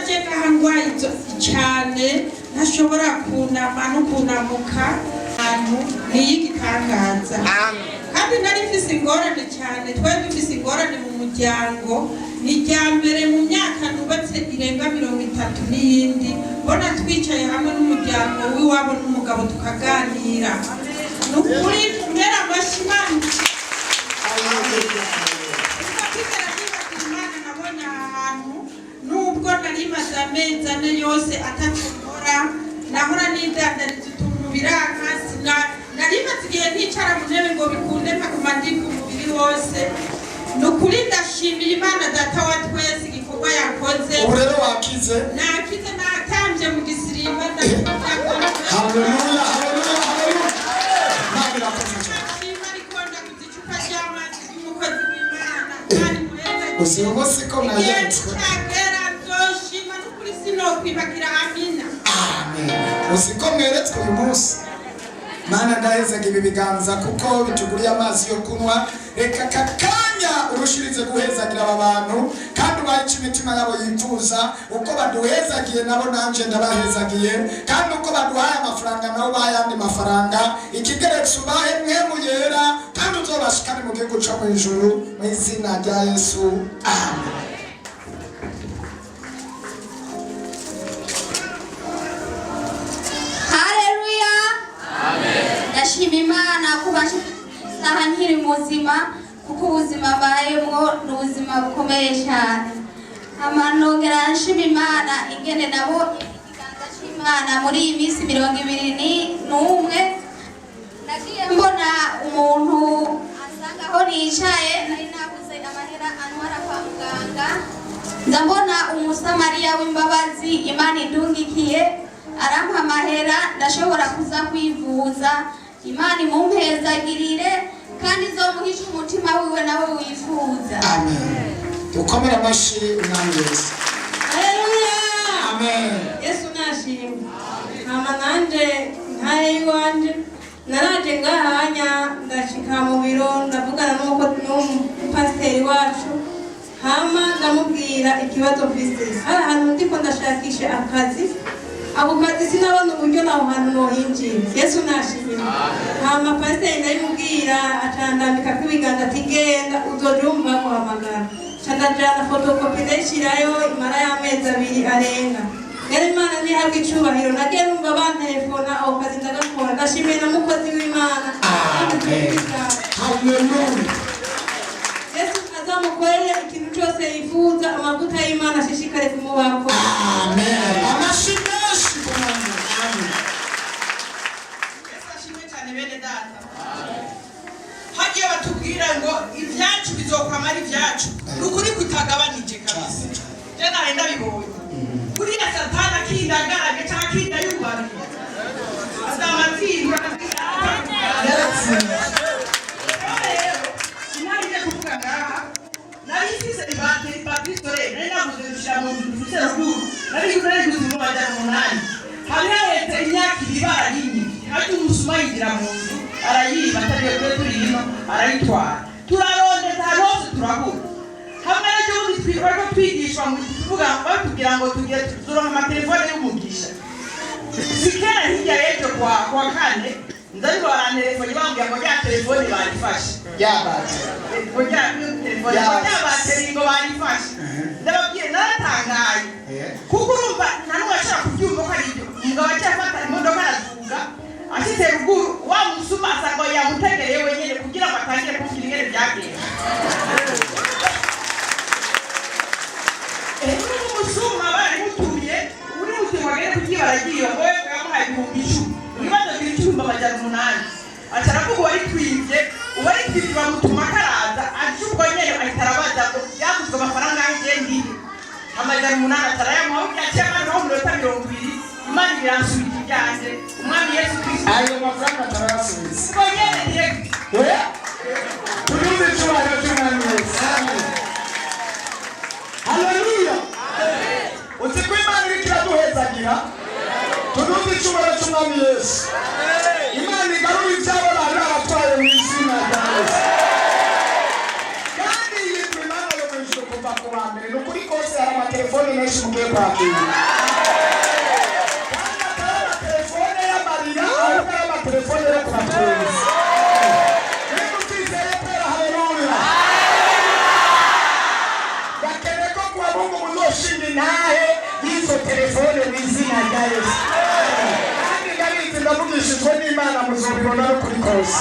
najeka hangwaye cyane ntashobora kunama no kunamuka ahantu niyigitangaza kandi nari mfise ingorane cyane twari dufise ingorane mu muryango ni ryambere mu myaka nubatse irenga 30 n'iyindi bona twicaye hamwe n'umuryango w'iwabo n'umugabo tukaganira nukuri tumera amashimani nubwo nari maze amezi ane yose atacukora nahora nidandariza utuntu biranka nari maze igihe nticara mu ntebe ngo bikunde mpaguma ndi ku mubiri wose nukuri ndashimira Imana data wa twese igikorwa yakoze ubu rero wakize nakize natambye mu gisirimba haleluya haleluya haleluya ntabwo usiyobosi ko nayentswe amen usiko mweretswe uyu munsi Mana ndahezaga ibi biganza kuko bituguriye amazi yo kunywa reka kakanya urushirize guhezagira aba bantu kandi ubayica imitima yabo yifuza uko baduhezagiye nabo nanje ndabahezagiye kandi uko baduhaye amafaranga nabo bayandi mafaranga ikigeretse ubahe mwemu yera kandi uzobashikane mu gihugu cyo mu ijuru mu izina rya Yesu amen. Ndashima Imana kubasha isaha nkiri muzima kuko ubuzima bayemo n'ubuzima bukomeye cyane amanongera nshima Imana ingene nabo ikiganza cy'Imana muri iyi minsi 21 nagiye mbona umuntu asanga aho nicaye nari nabuze amahera antwara kwa muganga ndabona umusamariya w'imbabazi Imana indungikiye arampa amahera ndashobora kuza kwivuza Imana imumpezagirire kandi zomuhisha umutima wiwe nawe wifuza amen. Tukomera amashi umwami Yesu haleluya amen. Yesu nashimwe mama nanje ntaye iwanje naraje ngahanya ndashika mu biro ndavugana n'umupasiteri wacu hama ndamubwira ikibazo mfise hari ahantu ndiko ndashakisha akazi ako kazi sinabona uburyo naho hantu nohinjira Yesu nashimwe hama pasiteri ndayimubwira acandambika kw'ibiganza ati genda uzojumva guhamagara candajana fotokopi ndayishirayo imara y'amezi 2 arenga rero Imana nihabwa icubahiro nagiye numva bantelefona aho kazi ndagakora ndashimiye na mukozi w'Imana amen haleluya. Yesu azamukorere ikintu cyose yifuza amavuta y'Imana ashishikare kumubako amen. Amashi hagiye batubwira ngo ibyacu bizokwamara ibyacu nukuri kutagabanije kabisa je nawe ndabibonye kuriya satana kindagaraje cyangwa kindayubariye azamatsindwa sinarije kuvuga ngaha narisize ibadistore nari navuze gushira mu dufise ruguru nari gusiga bajya mu munani habirahetse imyaka ibara yinyi hadi umusuma yigira mu nzu arayiba atariye kuri turino arayitwara turarondeza hose turabura hamwe n'ubundi twirwa twigishwa mu kuvuga batubwira ngo tugiye turonka amatelefone y'umugisha sikera hirya y'ejo kwa kane ndari barantelefone bambwira ngo ya telefone barifashe yabate ngo ya telefone yabate ngo barifashe ndababwiye naratangaye kuko urumva ntanubashaka kubyumva ko ari ibyo umugabo acyafata imodoka arazuga ashyize ruguru wa musuma asanga yamutegereye wenyine kugira ngo atangire kumbwira ingene byagenze umusuma bari mutuye uri mutima wagere kugira baragiye ngo yamuhaye 10,000 ibibazo biri 800 ataravuga wari twibye uwari twibye bamutuma karaza acubwo nyene ahitarabaza ngo yaguzwe amafaranga y'ingendi amajana 800 atarayamuha ucyakemana no 20 Imana iransubira ibyanjye umwami Yesu Kristo ayo mafaranga atarayasubiza ngo nyene direct tunyuze cyubahiro cy'umwami Yesu haleluya uzi ko Imana iriko iraduhezagira tunyuze cyubahiro cy'umwami Yesu Imana igarura ibyabo bari baratwaye mu izina rya Yesu kandi yitwa Imana yo mu ijuru kuva ku wa mbere ni ukuri kose hari amatelefone amatelefone menshi mugiye kwakira telefone y'amarira ahubwo ari amatelefone yo kubatunzi niba utizeye pera haleluya bakeneye ko kuba mungu muzoshinga intahe y'izo telefone mu izina rya Yesu kandi ndabizi ndavugishijwe n'Imana muzobibona no kuri kose